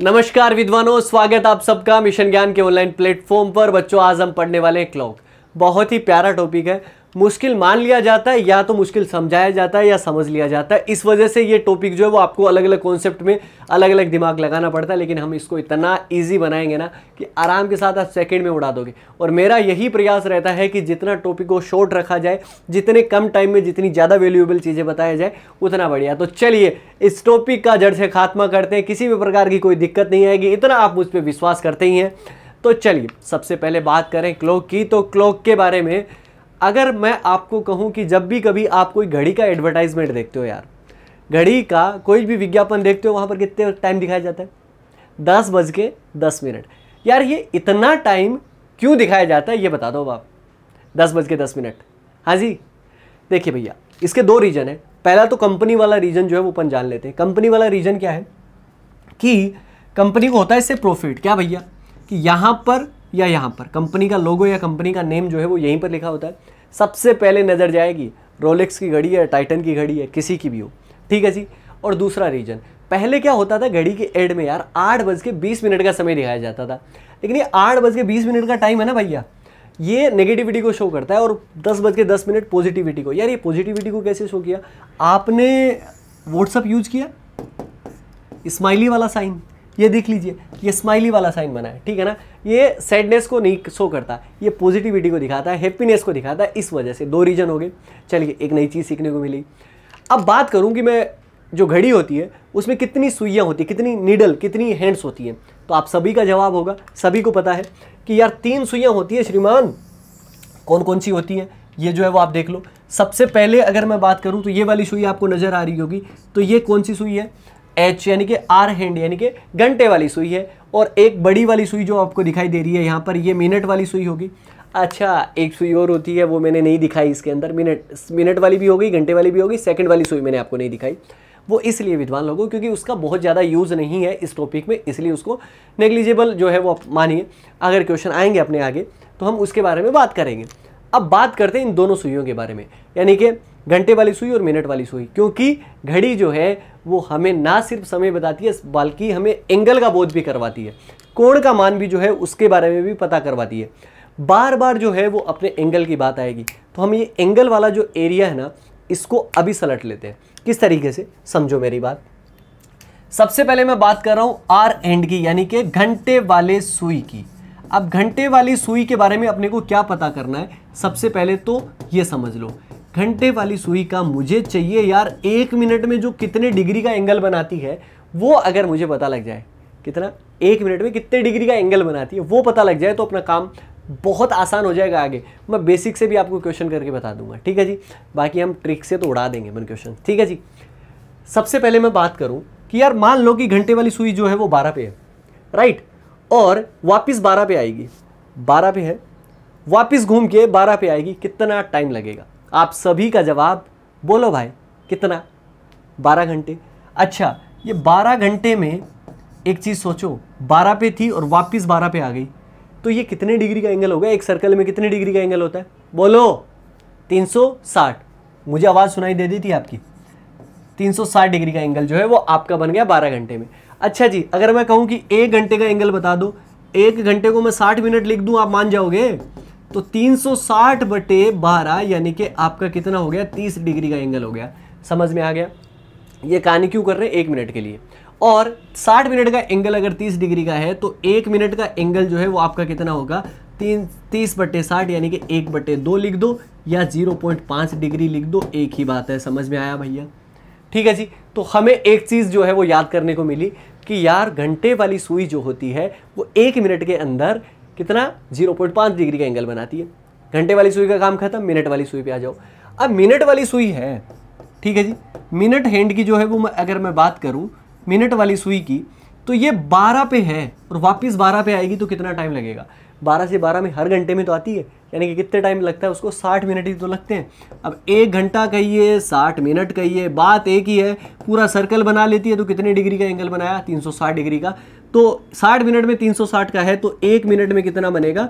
नमस्कार विद्वानों, स्वागत आप सबका मिशन ज्ञान के ऑनलाइन प्लेटफॉर्म पर। बच्चों, आज हम पढ़ने वाले हैं क्लॉक। बहुत ही प्यारा टॉपिक है। मुश्किल मान लिया जाता है या तो मुश्किल समझाया जाता है या समझ लिया जाता है। इस वजह से ये टॉपिक जो है वो आपको अलग अलग कॉन्सेप्ट में अलग अलग दिमाग लगाना पड़ता है, लेकिन हम इसको इतना ईजी बनाएंगे ना कि आराम के साथ आप सेकंड में उड़ा दोगे। और मेरा यही प्रयास रहता है कि जितना टॉपिक को शॉर्ट रखा जाए, जितने कम टाइम में जितनी ज़्यादा वैल्यूएबल चीज़ें बताया जाए उतना बढ़िया। तो चलिए इस टॉपिक का जड़ से खात्मा करते हैं। किसी भी प्रकार की कोई दिक्कत नहीं आएगी, इतना आप मुझ पर विश्वास करते ही हैं। तो चलिए सबसे पहले बात करें क्लॉक की। तो क्लॉक के बारे में अगर मैं आपको कहूं कि जब भी कभी आप कोई घड़ी का एडवर्टाइजमेंट देखते हो, यार घड़ी का कोई भी विज्ञापन देखते हो, वहाँ पर कितने टाइम दिखाया जाता है? 10:10। यार ये इतना टाइम क्यों दिखाया जाता है ये बता दो आप। 10:10। हाँ जी, देखिए भैया, इसके दो रीज़न है। पहला तो कंपनी वाला रीज़न जो है वो अपन जान लेते हैं। कंपनी वाला रीज़न क्या है कि कंपनी को होता है इससे प्रॉफिट। क्या भैया कि यहाँ पर या यहाँ पर कंपनी का लोगो या कंपनी का नेम जो है वो यहीं पर लिखा होता है। सबसे पहले नज़र जाएगी रोलेक्स की घड़ी है, टाइटन की घड़ी है, किसी की भी हो, ठीक है जी। और दूसरा रीजन, पहले क्या होता था घड़ी के एड में यार 8:20 का समय दिखाया जाता था। लेकिन ये 8:20 का टाइम है ना भैया, ये नेगेटिविटी को शो करता है और 10:10 पॉजिटिविटी को। यार ये पॉजिटिविटी को कैसे शो किया? आपने व्हाट्सअप यूज किया, स्माइली वाला साइन, ये देख लीजिए, ये स्माइली वाला साइन बना है, ठीक है ना। ये सैडनेस को नहीं शो करता, ये पॉजिटिविटी को दिखाता है, हैप्पीनेस को दिखाता है। इस वजह से दो रीजन हो गए। चलिए एक नई चीज़ सीखने को मिली। अब बात करूं कि मैं जो घड़ी होती है उसमें कितनी सुइयां होती है, कितनी नीडल, कितनी हैंड्स होती हैं। तो आप सभी का जवाब होगा, सभी को पता है कि यार 3 सुइयां होती है श्रीमान। कौन कौन सी होती हैं ये जो है वो आप देख लो। सबसे पहले अगर मैं बात करूँ तो ये वाली सुई आपको नज़र आ रही होगी। तो ये कौन सी सुई है? एच यानी कि आर हैंड यानी कि घंटे वाली सुई है। और एक बड़ी वाली सुई जो आपको दिखाई दे रही है यहाँ पर, ये मिनट वाली सुई होगी। अच्छा, एक सुई और होती है, वो मैंने नहीं दिखाई इसके अंदर। मिनट वाली भी होगी, घंटे वाली भी होगी। सेकंड वाली सुई मैंने आपको नहीं दिखाई, वो इसलिए विद्वान लोगों क्योंकि उसका बहुत ज़्यादा यूज़ नहीं है इस टॉपिक में, इसलिए उसको नेग्लिजिबल जो है वो मानिए। अगर क्वेश्चन आएंगे अपने आगे तो हम उसके बारे में बात करेंगे। अब बात करते हैं इन दोनों सुइयों के बारे में, यानी कि घंटे वाली सुई और मिनट वाली सुई। क्योंकि घड़ी जो है वो हमें ना सिर्फ समय बताती है बल्कि हमें एंगल का बोध भी करवाती है, कोण का मान भी जो है उसके बारे में भी पता करवाती है। बार बार जो है वो अपने एंगल की बात आएगी, तो हम ये एंगल वाला जो एरिया है ना, इसको अभी सलट लेते हैं। किस तरीके से, समझो मेरी बात। सबसे पहले मैं बात कर रहा हूँ आर एंड की, यानी कि घंटे वाले सुई की। अब घंटे वाली सुई के बारे में अपने को क्या पता करना है? सबसे पहले तो ये समझ लो, घंटे वाली सुई का मुझे चाहिए यार 1 मिनट में जो कितने डिग्री का एंगल बनाती है, वो अगर मुझे पता लग जाए कितना 1 मिनट में कितने डिग्री का एंगल बनाती है, वो पता लग जाए तो अपना काम बहुत आसान हो जाएगा। आगे मैं बेसिक से भी आपको क्वेश्चन करके बता दूंगा, ठीक है जी। बाकी हम ट्रिक से तो उड़ा देंगे मन क्वेश्चन, ठीक है जी। सबसे पहले मैं बात करूं कि यार मान लो कि घंटे वाली सुई जो है वो 12 पे है, राइट, और वापिस 12 पे आएगी। 12 पे है, वापिस घूम के 12 पे आएगी, कितना टाइम लगेगा? आप सभी का जवाब बोलो भाई, कितना? 12 घंटे। अच्छा, ये 12 घंटे में एक चीज़ सोचो, 12 पे थी और वापस 12 पे आ गई, तो ये कितने डिग्री का एंगल होगा? एक सर्कल में कितने डिग्री का एंगल होता है? बोलो। 360। मुझे आवाज़ सुनाई दे दी थी आपकी। 360 डिग्री का एंगल जो है वो आपका बन गया 12 घंटे में। अच्छा जी, अगर मैं कहूँ कि 1 घंटे का एंगल बता दो, 1 घंटे को मैं 60 मिनट लिख दूँ, आप मान जाओगे? तो 360/12 यानी कि आपका कितना हो गया? 30 डिग्री का एंगल हो गया। समझ में आ गया? ये कहानी क्यों कर रहे हैं? 1 मिनट के लिए। और 60 मिनट का एंगल अगर 30 डिग्री का है तो 1 मिनट का एंगल जो है वो आपका कितना होगा? 30/60 यानी कि 1/2 लिख दो या 0.5 डिग्री लिख दो, एक ही बात है। समझ में आया भैया? ठीक है जी। तो हमें एक चीज़ जो है वो याद करने को मिली कि यार घंटे वाली सुई जो होती है वो 1 मिनट के अंदर कितना? 0.5 डिग्री का एंगल बनाती है। घंटे वाली सुई का काम खत्म, मिनट वाली सुई पे आ जाओ। अब मिनट वाली सुई है, ठीक है जी, मिनट हैंड की जो है वो अगर मैं बात करूं मिनट वाली सुई की, तो ये 12 पे है और वापस 12 पे आएगी, तो कितना टाइम लगेगा? 12 से 12 में हर घंटे में तो आती है, यानी कि कितने टाइम लगता है उसको? 60 मिनट ही तो लगते हैं। अब 1 घंटा कहिए, 60 मिनट कहिए, बात एक ही है। पूरा सर्कल बना लेती है, तो कितने डिग्री का एंगल बनाया? 360 डिग्री का। तो 60 मिनट में 360 का है, तो 1 मिनट में कितना बनेगा?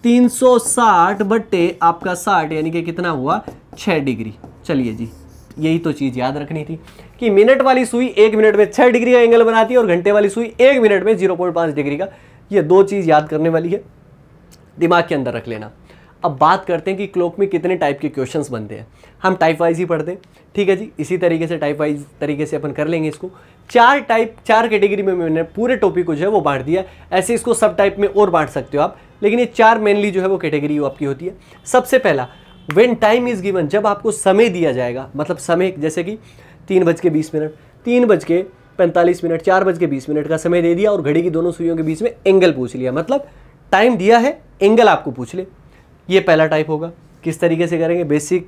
360 बट्टे आपका 60 यानी कि कितना हुआ? 6 डिग्री। चलिए जी, यही तो चीज़ याद रखनी थी कि मिनट वाली सुई 1 मिनट में 6 डिग्री का एंगल बनाती है और घंटे वाली सुई 1 मिनट में 0.5 डिग्री का। ये 2 चीज़ याद करने वाली है, दिमाग के अंदर रख लेना। अब बात करते हैं कि क्लॉक में कितने टाइप के क्वेश्चंस बनते हैं। हम टाइप वाइज ही पढ़ते हैं, ठीक है जी। इसी तरीके से टाइप वाइज तरीके से अपन कर लेंगे इसको। 4 कैटेगरी में मैंने पूरे टॉपिक को जो है वो बांट दिया। ऐसे इसको सब टाइप में और बांट सकते हो आप, लेकिन ये 4 मेनली जो है वो कैटेगरी आपकी होती है। सबसे पहला, व्हेन टाइम इज गिवन, जब आपको समय दिया जाएगा, मतलब समय जैसे कि 3:20, 3:45, 4:20 का समय दे दिया और घड़ी की दोनों सुइयों के बीच में एंगल पूछ लिया, मतलब टाइम दिया है, एंगल आपको पूछ ले। ये पहला टाइप होगा। किस तरीके से करेंगे, बेसिक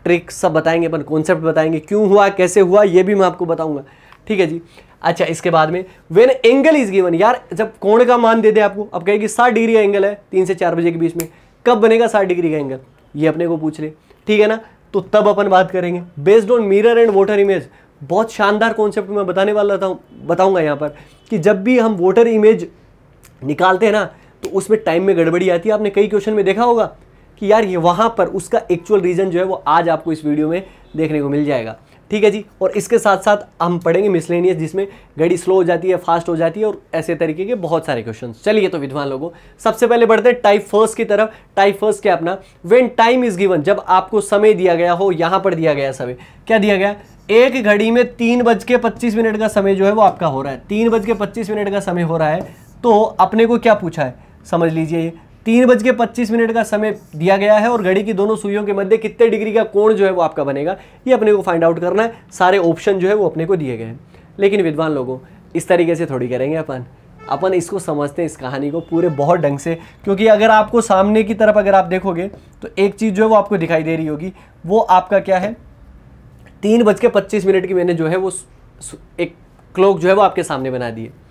ट्रिक सब बताएंगे अपन, कॉन्सेप्ट बताएंगे, क्यों हुआ, कैसे हुआ, ये भी मैं आपको बताऊंगा, ठीक है जी। अच्छा, इसके बाद में व्हेन एंगल इज गिवन, यार जब कोण का मान दे दे आपको, अब कहेगी 60 डिग्री का एंगल है 3 से 4 बजे के बीच में, कब बनेगा 60 डिग्री का एंगल, ये अपने को पूछ ले, ठीक है ना। तो तब अपन बात करेंगे based on mirror and voter image. बहुत शानदार कॉन्सेप्ट मैं बताने वाला था, बताऊंगा यहाँ पर कि जब भी हम वोटर इमेज निकालते हैं ना तो उसमें टाइम में गड़बड़ी आती है। आपने कई क्वेश्चन में देखा होगा कि यार ये वहाँ पर उसका एक्चुअल रीज़न जो है वो आज आपको इस वीडियो में देखने को मिल जाएगा, ठीक है जी। और इसके साथ साथ हम पढ़ेंगे मिसलेनियस, जिसमें घड़ी स्लो हो जाती है, फास्ट हो जाती है और ऐसे तरीके के बहुत सारे क्वेश्चन। चलिए तो विद्वान लोगों, सबसे पहले बढ़ते हैं टाइप फर्स्ट की तरफ। टाइप फर्स्ट क्या अपना, व्हेन टाइम इज गिवन, जब आपको समय दिया गया हो। यहाँ पर दिया गया समय क्या दिया गया, एक घड़ी में 3:25 का समय जो है वो आपका हो रहा है, 3:25 का समय हो रहा है। तो अपने को क्या पूछा है, समझ लीजिए, 3:25 का समय दिया गया है और घड़ी की दोनों सुइयों के मध्य कितने डिग्री का कोण जो है वो आपका बनेगा, ये अपने को फाइंड आउट करना है। सारे ऑप्शन जो है वो अपने को दिए गए हैं। लेकिन विद्वान लोगों, इस तरीके से थोड़ी करेंगे अपन इसको समझते हैं, इस कहानी को पूरे बहुत ढंग से। क्योंकि अगर आपको सामने की तरफ अगर आप देखोगे तो एक चीज़ जो है वो आपको दिखाई दे रही होगी, वो आपका क्या है, 3:25 की मैंने जो है वो एक क्लॉक जो है वो आपके सामने बना दी है।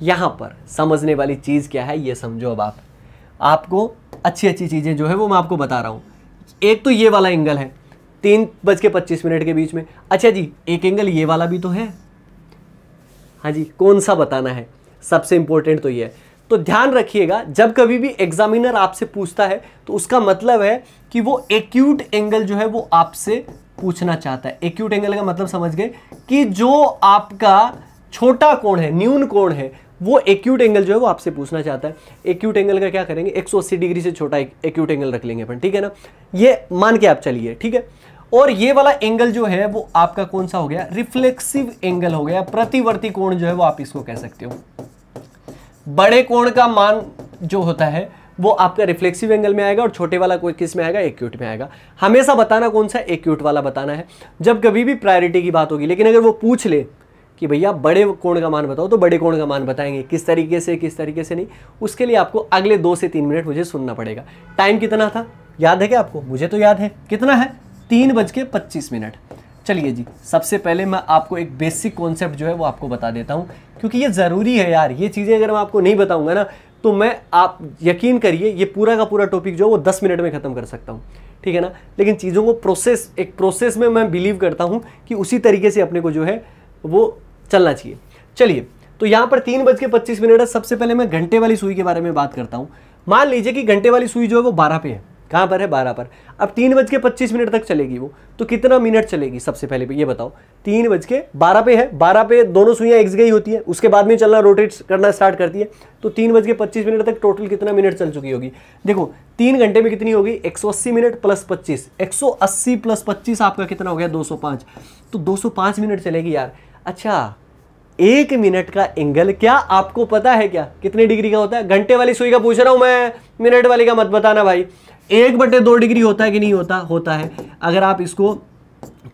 यहाँ पर समझने वाली चीज़ क्या है ये समझो। अब आपको अच्छी चीज़ें जो है वो मैं आपको बता रहा हूँ। एक तो ये वाला एंगल है 3:25 के बीच में। अच्छा जी, एक एंगल ये वाला भी तो है, हाँ जी, कौन सा बताना है, सबसे इंपॉर्टेंट तो ये है। तो ध्यान रखिएगा, जब कभी भी एग्जामिनर आपसे पूछता है तो उसका मतलब है कि वो एक्यूट एंगल जो है वो आपसे पूछना चाहता है। एक्यूट एंगल का मतलब समझ गए कि जो आपका छोटा कोण है, न्यून कोण है, वो एक्यूट एंगल जो है वो आपसे पूछना चाहता है। एक्यूट एंगल का क्या करेंगे, 180 डिग्री से छोटा एक्यूट एंगल रख लेंगे अपन, ठीक है ना, ये मान के आप चलिए, ठीक है। और ये वाला एंगल जो है वो आपका कौन सा हो गया, रिफ्लेक्सिव एंगल हो गया, प्रतिवर्ती कोण जो है वो आप इसको कह सकते हो। बड़े कोण का मान जो होता है वो आपका रिफ्लेक्सिव एंगल में आएगा और छोटे वाला कोई किस में आएगा, एक्यूट में आएगा। हमेशा बताना कौन सा, एक्यूट वाला बताना है जब कभी भी प्रायोरिटी की बात होगी। लेकिन अगर वो पूछ ले कि भैया बड़े कोण का मान बताओ, तो बड़े कोण का मान बताएंगे, किस तरीके से नहीं, उसके लिए आपको अगले 2 से 3 मिनट मुझे सुनना पड़ेगा। टाइम कितना था याद है क्या आपको, मुझे तो याद है, कितना है, 3:25। चलिए जी, सबसे पहले मैं आपको एक बेसिक कॉन्सेप्ट जो है वो आपको बता देता हूँ, क्योंकि ये ज़रूरी है यार। ये चीज़ें अगर मैं आपको नहीं बताऊंगा ना तो मैं, आप यकीन करिए, ये पूरा का पूरा टॉपिक जो है वो 10 मिनट में ख़त्म कर सकता हूँ, ठीक है ना। लेकिन चीज़ों को एक प्रोसेस में मैं बिलीव करता हूँ कि उसी तरीके से अपने को जो है वो चलना चाहिए। चलिए, तो यहाँ पर 3:25 है। सबसे पहले मैं घंटे वाली सुई के बारे में बात करता हूँ। मान लीजिए कि घंटे वाली सुई जो है वो 12 पे है। कहाँ पर है, 12 पर। अब 3:25 तक चलेगी वो, तो कितना मिनट चलेगी, सबसे पहले ये बताओ। 3:12 पे है, 12 पे दोनों सुइयाँ एक जगह ही होती है, उसके बाद में चलना, रोटेट करना स्टार्ट करती है। तो 3:25 तक टोटल कितना मिनट चल चुकी होगी, देखो 3 घंटे में कितनी होगी, 180 मिनट प्लस 25, 180 प्लस 25 आपका कितना हो गया, 205। तो 205 मिनट चलेगी यार। अच्छा, 1 मिनट का एंगल क्या आपको पता है क्या कितने डिग्री का होता है? घंटे वाली सुई का पूछ रहा हूं मैं, मिनट वाली का मत बताना भाई। 1/2 डिग्री होता है कि नहीं होता, होता है। अगर आप इसको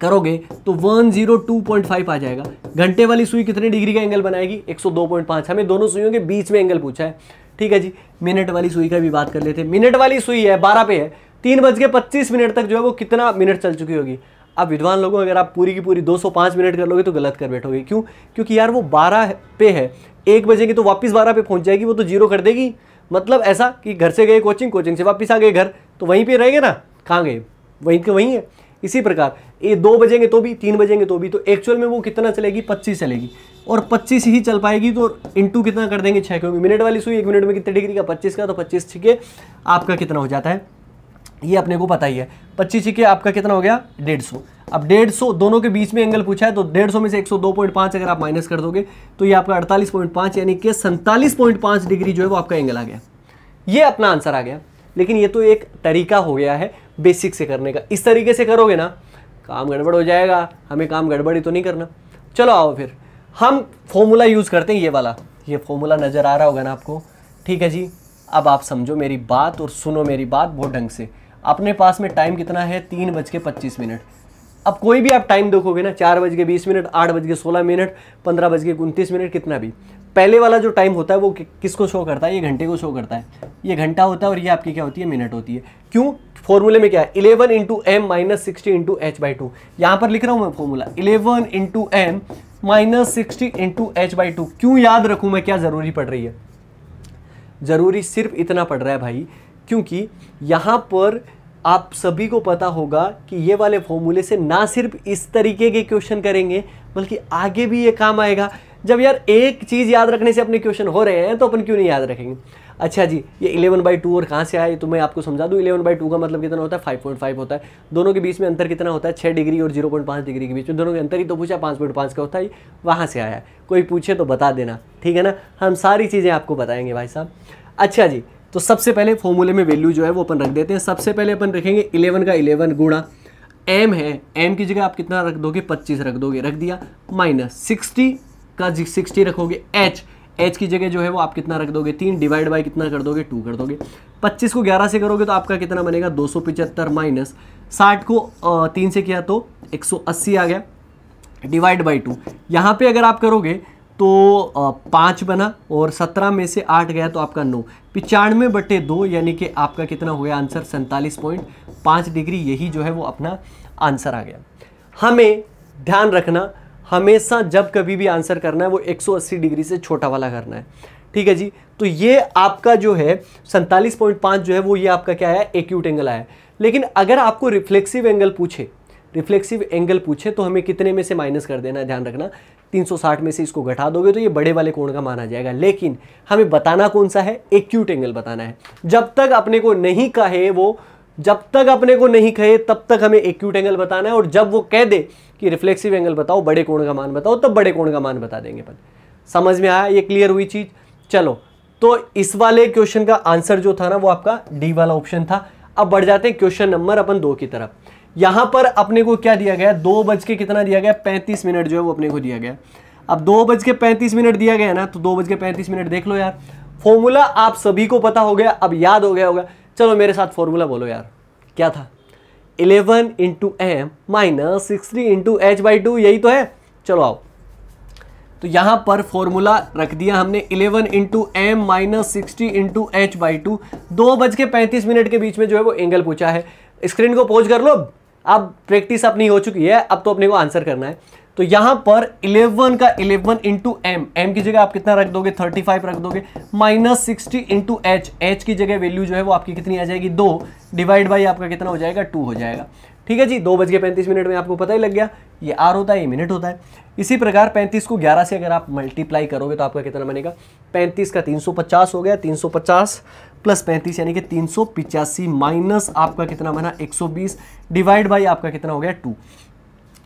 करोगे तो 102.5 आ जाएगा। घंटे वाली सुई कितने डिग्री का एंगल बनाएगी, 102.5। हमें दोनों सुइयों के बीच में एंगल पूछा है, ठीक है जी। मिनट वाली सुई का भी बात कर लेते हैं। मिनट वाली सुई है, 12 पे है, 3:25 तक जो है वो कितना मिनट चल चुकी होगी। अब विद्वान लोगों, अगर आप पूरी की पूरी 205 मिनट कर लोगे तो गलत कर बैठोगे। क्यों? क्योंकि यार वो 12 पे है, 1 बजे की तो वापस 12 पे पहुंच जाएगी, वो तो 0 कर देगी। मतलब ऐसा कि घर से गए कोचिंग, कोचिंग से वापस आ गए घर, तो वहीं पे रहेंगे ना, कहाँ गए, वहीं के वहीं है। इसी प्रकार ये 2 बजेंगे तो भी, 3 बजेंगे तो भी, तो एक्चुअल में वो कितना चलेगी, 25 चलेगी। और 25 ही चल पाएगी तो इंटू कितना कर देंगे, 6, क्योंकि मिनट वाली सुई 1 मिनट में कितने डिग्री का, 25 का, तो 25 के आपका कितना हो जाता है, ये अपने को पता ही है। 25 के आपका कितना हो गया 150। अब 150 दोनों के बीच में एंगल पूछा है तो 150 में से 102.5 अगर आप माइनस कर दोगे तो ये आपका 48.5 यानी कि 47.5 डिग्री जो है वो आपका एंगल आ गया। ये अपना आंसर आ गया। लेकिन ये तो एक तरीका हो गया है बेसिक से करने का। इस तरीके से करोगे ना काम गड़बड़ हो जाएगा, हमें काम गड़बड़ी तो नहीं करना। चलो आओ फिर हम फॉर्मूला यूज़ करते हैं, ये वाला। ये फॉर्मूला नज़र आ रहा होगा ना आपको, ठीक है जी। अब आप समझो मेरी बात और सुनो मेरी बात बहुत ढंग से। अपने पास में टाइम कितना है 3:25। अब कोई भी आप टाइम देखोगे ना 4:20, 8:16, 15:29, कितना भी, पहले वाला जो टाइम होता है वो किसको शो करता है, ये घंटे को शो करता है। ये घंटा होता है और ये आपकी क्या होती है मिनट होती है। क्यों, फॉर्मूले में क्या है 11 × m - 60 × h/2। यहाँ पर लिख रहा हूँ मैं फॉर्मूला 11 × m - 60 × h/2। क्यों याद रखूँ मैं, क्या ज़रूरी पड़ रही है, ज़रूरी सिर्फ इतना पड़ रहा है भाई क्योंकि यहाँ पर आप सभी को पता होगा कि ये वाले फॉर्मूले से ना सिर्फ इस तरीके के क्वेश्चन करेंगे बल्कि आगे भी ये काम आएगा। जब यार एक चीज़ याद रखने से अपने क्वेश्चन हो रहे हैं तो अपन क्यों नहीं याद रखेंगे। अच्छा जी, ये 11/2 और कहाँ से आया तो मैं आपको समझा दूँ। 11/2 का मतलब कितना होता है 5.5 होता है। दोनों के बीच में अंतर कितना होता है 6 डिग्री और 0.5 डिग्री के बीच में, दोनों के अंतर ही तो पूछा 5.5 का होता है, वहाँ से आया है। कोई पूछे तो बता देना, ठीक है ना, हम सारी चीज़ें आपको बताएंगे भाई साहब। अच्छा जी, तो सबसे पहले फॉर्मूले में वैल्यू जो है वो अपन रख देते हैं। सबसे पहले अपन रखेंगे 11 का 11 गुणा m है, m की जगह आप कितना रख दोगे 25 रख दोगे, रख दिया, माइनस 60 का 60 रखोगे, h की जगह जो है वो आप कितना रख दोगे 3, डिवाइड बाई कितना कर दोगे 2 कर दोगे। 25 को 11 से करोगे तो आपका कितना बनेगा 275 माइनस 60 को 3 से किया तो 180 आ गया, डिवाइड बाई 2। यहाँ पे अगर आप करोगे तो 5 बना और 17 में से 8 गया तो आपका 9, 95/2 यानी कि आपका कितना हो गया आंसर 47.5 डिग्री। यही जो है वो अपना आंसर आ गया। हमें ध्यान रखना हमेशा जब कभी भी आंसर करना है वो 180 डिग्री से छोटा वाला करना है, ठीक है जी। तो ये आपका जो है 47.5 जो है वो ये आपका क्या है एक्यूट एंगल आया है। लेकिन अगर आपको रिफ्लेक्सिव एंगल पूछे तो हमें कितने में से माइनस कर देना है, ध्यान रखना 360 में से इसको घटा दोगे तो ये बड़े वाले कोण का माना जाएगा। लेकिन हमें बताना कौन सा है, एक्यूट एंगल बताना है। जब तक अपने को नहीं कहे तब तक हमें एक्यूट एंगल बताना है, और जब वो कह दे कि रिफ्लेक्सिव एंगल बताओ, बड़े कोण का मान बताओ, तब बड़े कोण का मान बता देंगे अपन। समझ में आया, ये क्लियर हुई चीज। चलो, तो इस वाले क्वेश्चन का आंसर जो था ना वो आपका डी वाला ऑप्शन था। अब बढ़ जाते हैं क्वेश्चन नंबर अपन 2 की तरफ। यहां पर अपने को क्या दिया गया, 2 कितना दिया गया 35 मिनट जो है वो अपने को दिया गया। अब 2:35 दिया गया ना, तो 2:35 देख लो यार। फॉर्मूला आप सभी को पता हो गया, अब याद हो गया होगा। चलो मेरे साथ फॉर्मूला बोलो यार, क्या था 11 × m - 60 × h/2, यही तो है। चलो आओ, तो यहां पर फॉर्मूला रख दिया हमने 11 × m - 60 × h/2। 2:35 के बीच में जो है वो एंगल पूछा है। स्क्रीन को पॉज कर लो, अब प्रैक्टिस अपनी हो चुकी है, अब तो अपने को आंसर करना है। तो यहां पर 11 का 11 × m की जगह आप कितना रख दोगे 35 रख दोगे, माइनस 60 × h की जगह वैल्यू जो है वो आपकी कितनी आ जाएगी 2, डिवाइड बाई आपका कितना हो जाएगा 2 हो जाएगा, ठीक है जी। 2:35 में आपको पता ही लग गया, ये आर होता है, ये मिनट होता है। इसी प्रकार 35 को 11 से अगर आप मल्टीप्लाई करोगे तो आपका कितना बनेगा 35 का 350 हो गया, 350 प्लस 35 यानी कि 385 माइनस आपका कितना बना 120, डिवाइड बाई आपका कितना हो गया 2।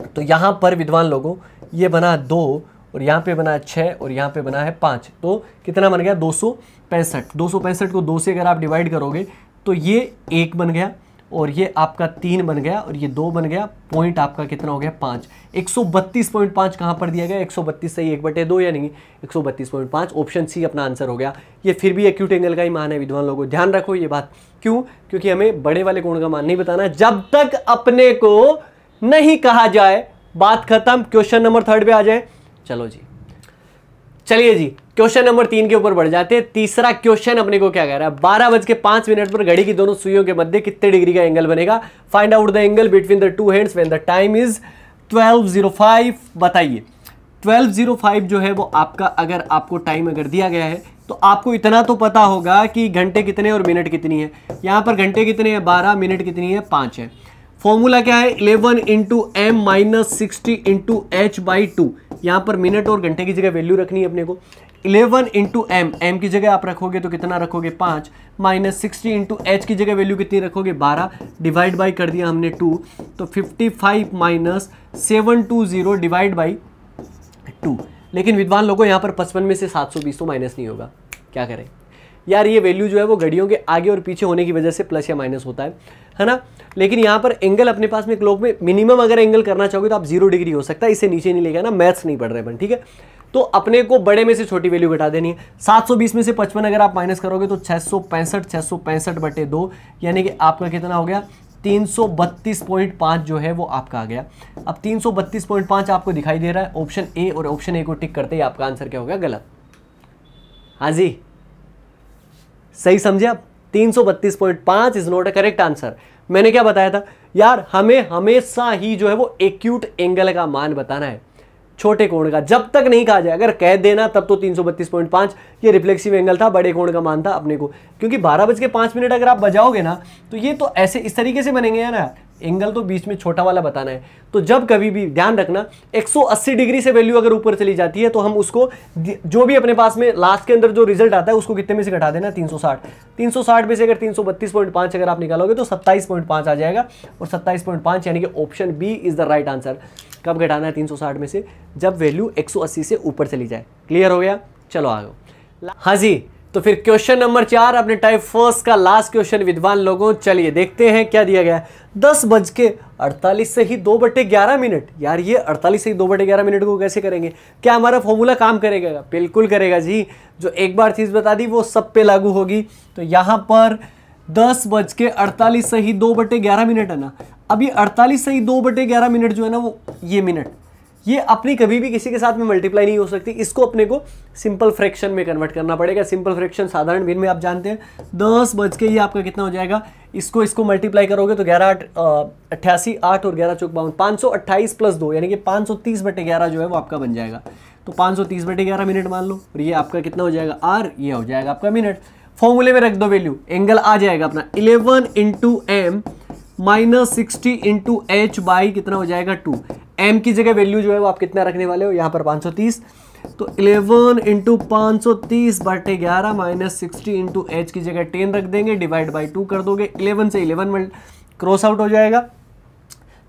तो यहाँ पर विद्वान लोगों ये बना 2 और यहाँ पे बना 6 और यहाँ पे बना है 5, तो कितना बन गया 265। 265 को 2 से अगर आप डिवाइड करोगे तो ये 1 बन गया और ये आपका 3 बन गया और ये 2 बन गया, पॉइंट आपका कितना हो गया 5। 132.5 कहाँ पर दिया गया 132 से 1/2 यानी 132.5, ऑप्शन सी अपना आंसर हो गया। ये फिर भी एक्यूट एंगल का ही मान है विद्वान लोगों, ध्यान रखो ये बात। क्यों? क्योंकि हमें बड़े वाले कोण का मान नहीं बताना है जब तक अपने को नहीं कहा जाए। बात खत्म, क्वेश्चन नंबर 3 पे आ जाए। चलो जी, चलिए जी क्वेश्चन नंबर 3 के ऊपर बढ़ जाते हैं। तीसरा क्वेश्चन अपने को क्या कह रहा है, 12:05 पर घड़ी की दोनों सुइयों के मध्य कितने डिग्री का एंगल बनेगा, find out the angle between the two hands when the time is 12:05। बताइए 12:05 जो है वो आपका, अगर आपको टाइम अगर दिया गया है तो आपको इतना तो पता होगा कि घंटे कितने और मिनट कितनी है। यहाँ पर घंटे कितने हैं 12, मिनट कितनी है 5 है। फॉर्मूला क्या है 11 × m - 60 × h/2। यहाँ पर मिनट और घंटे की जगह वैल्यू रखनी है अपने को। 11 इंटू एम, एम की जगह आप रखोगे तो कितना रखोगे 5, माइनस 60 इंटू एच की जगह वैल्यू कितनी रखोगे 12, डिवाइड बाई कर दिया हमने 2, तो 55 माइनस 720 डिवाइड बाई 2। लेकिन विद्वान लोगों यहाँ पर 55 में से 720 तो माइनस नहीं होगा, क्या करें यार, ये वैल्यू जो है वो घड़ियों के आगे और पीछे होने की वजह से प्लस या माइनस होता है ना। लेकिन यहाँ पर एंगल अपने पास में क्लॉक में मिनिमम अगर एंगल करना चाहोगे तो आप 0 डिग्री हो सकता है, इससे नीचे नहीं लेगा ना, मैथ्स नहीं पढ़ रहे अपन, ठीक है। तो अपने को बड़े में से छोटी वैल्यू घटा देनी है। 720 में से 55 अगर आप माइनस करोगे तो 665/2 यानी कि आपका कितना हो गया 332.5 जो है वो आपका आ गया। अब 332.5 आपको दिखाई दे रहा है ऑप्शन ए, और ऑप्शन ए को टिक करते ही आपका आंसर क्या हो गया गलत। हाँ जी, सही समझे आप, 332.5 is not a correct answer. मैंने क्या बताया था यार, हमें हमेशा ही जो है वो एक्यूट एंगल का मान बताना है, छोटे कोण का। जब तक नहीं कहा जाए, अगर कह देना तब तो 332.5 ये रिफ्लेक्सिव एंगल था, बड़े कोण का मान था अपने को, क्योंकि 12:05 अगर आप बजाओगे ना तो ये तो ऐसे इस तरीके से बनेंगे है ना, एंगल तो बीच में छोटा वाला बताना है। तो जब कभी भी ध्यान रखना 180 डिग्री से वैल्यू अगर ऊपर चली जाती है तो हम उसको जो भी अपने पास में लास्ट के अंदर जो रिजल्ट आता है उसको कितने में से घटा देना 360। 360 में से अगर 332.5 अगर आप निकालोगे तो 27.5 आ जाएगा, और 27.5 यानी कि option B is the right answer. कब घटाना है 360 में से, जब वैल्यू 180 से ऊपर चली जाए। क्लियर हो गया, चलो आगे। हाँ जी, तो फिर क्वेश्चन नंबर 4 अपने टाइप फर्स्ट का लास्ट क्वेश्चन विद्वान लोगों, चलिए देखते हैं क्या दिया गया है। 10:48 से ही 2/11 यार ये 48 से ही 2/11 को कैसे करेंगे, क्या हमारा फॉर्मूला काम करेगा? बिल्कुल करेगा जी, जो एक बार चीज बता दी वो सब पे लागू होगी। तो यहां पर 10:48 से ही 2/11 है ना। अब ये 48 से ही 2/11 जो है ना वो ये मिनट, ये अपनी कभी भी किसी के साथ में मल्टीप्लाई नहीं हो सकती, इसको अपने को सिंपल फ्रैक्शन में कन्वर्ट करना पड़ेगा। सिंपल फ्रैक्शन साधारण भिन्न में आप जानते हैं 10 बज के ये आपका कितना हो जाएगा, इसको मल्टीप्लाई करोगे तो 11 88 8 और 11 चौक 52, 528 प्लस 2 यानी कि 530/11 जो है वो आपका बन जाएगा। तो 530/11 मिनट मान लो, और ये आपका कितना हो जाएगा आर, ये हो जाएगा आपका मिनट। फॉर्मूले में रख दो वैल्यू, एंगल आ जाएगा अपना 11 into M minus 60 into H by कितना हो जाएगा 2। एम की जगह वैल्यू जो है वो आप कितना रखने वाले हो यहाँ पर 530, तो 11 इंटू 530/11 माइनस 60 इंटू एच की जगह 10 रख देंगे, डिवाइड बाई 2 कर दोगे। 11 से 11 क्रॉस आउट हो जाएगा।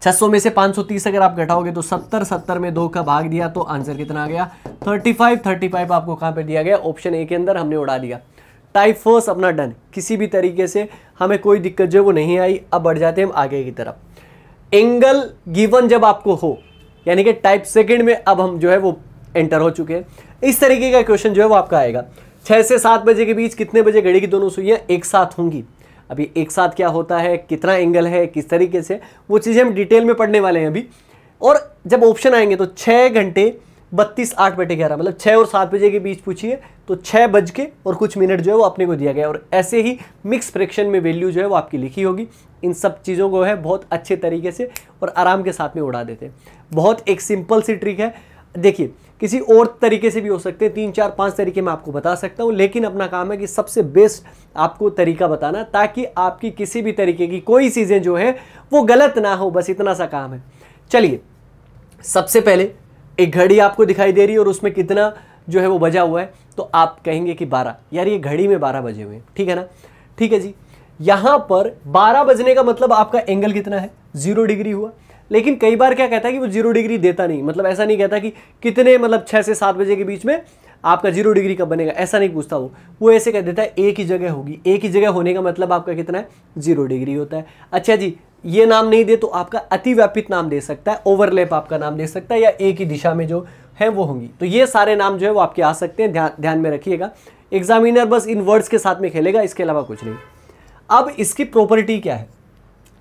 600 में से 530 अगर आप घटाओगे तो 70 में 2 का भाग दिया तो आंसर कितना आ गया 35 आपको कहाँ पे दिया गया, ऑप्शन ए के अंदर हमने उड़ा दिया। टाइप फर्स्ट अपना डन, किसी भी तरीके से हमें कोई दिक्कत जो वो नहीं आई। अब बढ़ जाते हैं हम आगे की तरफ। एंगल गिवन जब आपको हो, यानी कि टाइप सेकंड में अब हम जो है वो एंटर हो चुके हैं। इस तरीके का क्वेश्चन जो है वो आपका आएगा 6 से 7 बजे के बीच कितने बजे घड़ी की दोनों सुइयां एक साथ होंगी। अभी एक साथ क्या होता है, कितना एंगल है, किस तरीके से, वो चीज़ें हम डिटेल में पढ़ने वाले हैं अभी। और जब ऑप्शन आएंगे तो 6 घंटे 32 8/11 मतलब 6 और 7 बजे के बीच पूछिए तो 6 बज के और कुछ मिनट जो है वो अपने को दिया गया, और ऐसे ही मिक्स फ्रैक्शन में वैल्यू जो है वो आपकी लिखी होगी। इन सब चीज़ों को है बहुत अच्छे तरीके से और आराम के साथ में उड़ा देते हैं। बहुत एक सिंपल सी ट्रिक है, देखिए किसी और तरीके से भी हो सकते हैं, 3 4 5 तरीके मैं आपको बता सकता हूँ, लेकिन अपना काम है कि सबसे बेस्ट आपको तरीका बताना, ताकि आपकी किसी भी तरीके की कोई चीज़ें जो है वो गलत ना हो, बस इतना सा काम है। चलिए, सबसे पहले एक घड़ी आपको दिखाई दे रही है और उसमें कितना जो है वो बजा हुआ है, तो आप कहेंगे कि 12, यार ये घड़ी में 12 बजे हुए हैं, ठीक है ना। ठीक है जी, यहाँ पर 12 बजने का मतलब आपका एंगल कितना है 0 डिग्री हुआ। लेकिन कई बार क्या कहता है कि वो 0 डिग्री देता नहीं, मतलब ऐसा नहीं कहता कि कितने, मतलब 6 से 7 बजे के बीच में आपका 0 डिग्री कब बनेगा, ऐसा नहीं पूछता वो ऐसे कह देता है एक ही जगह होगी। एक ही जगह होने का मतलब आपका कितना है 0 डिग्री होता है। अच्छा जी, ये नाम नहीं दे तो आपका अतिव्यापित नाम दे सकता है, ओवरलैप आपका नाम दे सकता है, या एक ही दिशा में जो है वो होंगी। तो ये सारे नाम जो है वो आपके आ सकते हैं, ध्यान में रखिएगा। एग्जामिनर बस इन वर्ड्स के साथ में खेलेगा, इसके अलावा कुछ नहीं। अब इसकी प्रॉपर्टी क्या है,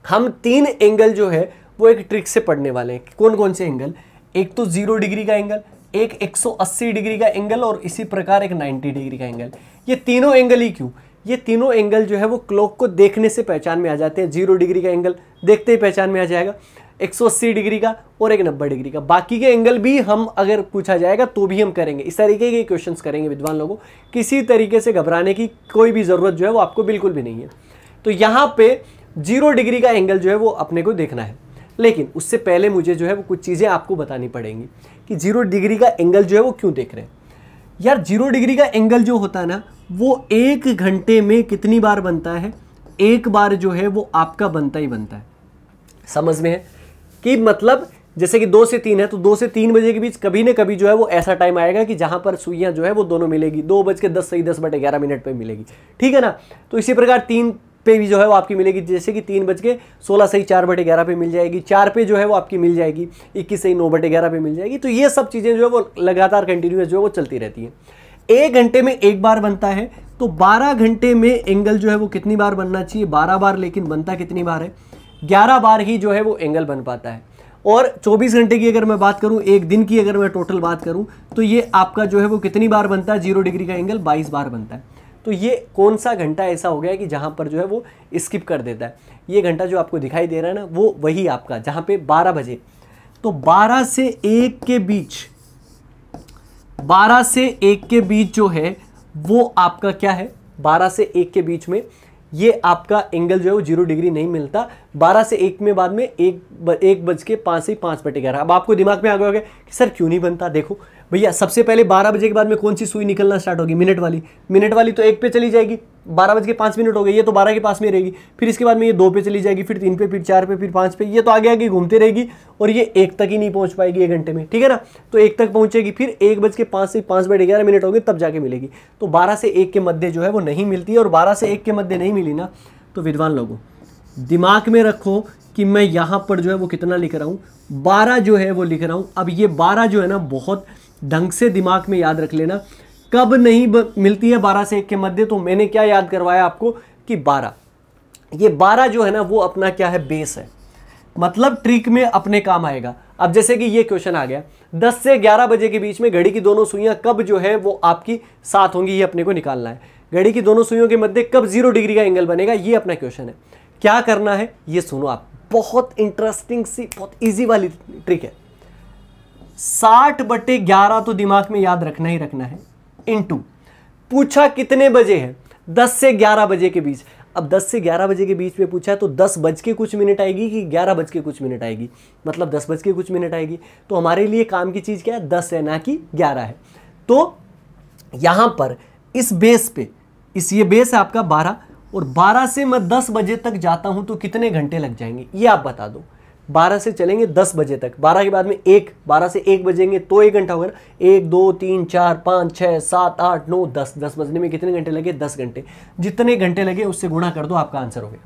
हम 3 एंगल जो है वो एक ट्रिक से पढ़ने वाले हैं। कौन कौन से एंगल, एक तो 0 डिग्री का एंगल, एक 180 डिग्री का एंगल, और इसी प्रकार एक 90 डिग्री का एंगल। ये तीनों एंगल ही क्यों, ये तीनों एंगल जो है वो क्लॉक को देखने से पहचान में आ जाते हैं। 0 डिग्री का एंगल देखते ही पहचान में आ जाएगा, 180 डिग्री का और एक 90 डिग्री का। बाकी के एंगल भी हम अगर पूछा जाएगा तो भी हम करेंगे, इस तरीके के क्वेश्चंस करेंगे विद्वान लोगों। किसी तरीके से घबराने की कोई भी ज़रूरत जो है वो आपको बिल्कुल भी नहीं है। तो यहाँ पे 0 डिग्री का एंगल जो है वो अपने को देखना है, लेकिन उससे पहले मुझे जो है वो कुछ चीज़ें आपको बतानी पड़ेंगी कि 0 डिग्री का एंगल जो है वो क्यों देख रहे हैं। यार 0 डिग्री का एंगल जो होता है ना वो 1 घंटे में कितनी बार बनता है, एक बार जो है वो आपका बनता ही बनता है। समझ में है कि मतलब जैसे कि 2 से 3 है तो 2 से 3 बजे के बीच कभी ना कभी जो है वो ऐसा टाइम आएगा कि जहां पर सुइयां जो है वो दोनों मिलेगी, 2:10 सही 10/11 पे मिलेगी, ठीक है ना। तो इसी प्रकार 3 पे भी जो है वो आपकी मिलेगी, जैसे कि 3:16 सही 4/11 पे मिल जाएगी, 4 पे जो है वो आपकी मिल जाएगी 21 सही 9/11 पे मिल जाएगी। तो ये सब चीज़ें जो है वो लगातार कंटिन्यूस जो है वो चलती रहती हैं। 1 घंटे में एक बार बनता है तो 12 घंटे में एंगल जो है वो कितनी बार बनना चाहिए, 12 बार, लेकिन बनता कितनी बार है, 11 बार ही जो है वो एंगल बन पाता है। और 24 घंटे की अगर मैं बात करूं, एक दिन की अगर मैं टोटल बात करूं तो ये आपका जो है वो कितनी बार बनता है, 0 डिग्री का एंगल 22 बार बनता है। तो ये कौन सा घंटा ऐसा हो गया कि जहां पर जो है वो स्किप कर देता है। ये घंटा जो आपको दिखाई दे रहा है ना वो वही आपका जहां पे 12 बजे, तो 12 से 1 के बीच, 12 से 1 के बीच जो है वो आपका क्या है, 12 से 1 के बीच में ये आपका एंगल जो है वो 0 डिग्री नहीं मिलता। 12 से 1 में बाद में 1:05 से 5/11। अब आपको दिमाग में आ गया होगा कि सर क्यों नहीं बनता। देखो भैया, सबसे पहले 12 बजे के बाद में कौन सी सुई निकलना स्टार्ट होगी, मिनट वाली। मिनट वाली तो 1 पे चली जाएगी, 12:05 हो गई, ये तो 12 के पास में रहेगी। फिर इसके बाद में ये 2 पे चली जाएगी, फिर 3 पे, फिर 4 पे, फिर 5 पे, ये तो आगे आगे घूमती रहेगी और ये 1 तक ही नहीं पहुंच पाएगी 1 घंटे में, ठीक है ना। तो 1 तक पहुंचेगी, फिर 1:05 से 5/11 हो गए तब जाके मिलेगी। तो 12 से 1 के मध्य जो है वो नहीं मिलती है। और 12 से 1 के मध्य नहीं मिली ना तो विद्वान लोगों दिमाग में रखो कि मैं यहाँ पर जो है वो कितना लिख रहा हूँ, 12 जो है वो लिख रहा हूँ। अब ये 12 जो है ना बहुत ढंग से दिमाग में याद रख लेना, कब नहीं मिलती है 12 से 1 के मध्य। तो मैंने क्या याद करवाया आपको कि 12, ये 12 जो है ना वो अपना क्या है, बेस है, मतलब ट्रिक में अपने काम आएगा। अब जैसे कि ये क्वेश्चन आ गया 10 से 11 बजे के बीच में घड़ी की दोनों सुइयां कब जो है वो आपकी साथ होंगी, ये अपने को निकालना है। घड़ी की दोनों सुइयों के मध्य कब 0 डिग्री का एंगल बनेगा, ये अपना क्वेश्चन है। क्या करना है ये सुनो आप, बहुत इंटरेस्टिंग सी, बहुत इजी वाली ट्रिक है। 60/11 तो दिमाग में याद रखना ही रखना है, इनटू पूछा कितने बजे है, 10 से 11 बजे के बीच। अब 10 से 11 बजे के बीच में पूछा है तो 10 बज के कुछ मिनट आएगी कि 11 बज के कुछ मिनट आएगी, मतलब 10 बज के कुछ मिनट आएगी। तो हमारे लिए काम की चीज़ क्या है, 10 है ना कि 11 है। तो यहाँ पर इस बेस पे, ये बेस है आपका 12, और 12 से मैं 10 बजे तक जाता हूँ तो कितने घंटे लग जाएंगे ये आप बता दो। 12 से चलेंगे 10 बजे तक, 12 के बाद में 1, 12 से 1 बजेंगे तो 1 घंटा होगा ना। 1 2 3 4 5 6 7 8 9 10, 10 बजने में कितने घंटे लगे, 10 घंटे। जितने घंटे लगे उससे गुणा कर दो, आपका आंसर हो गया।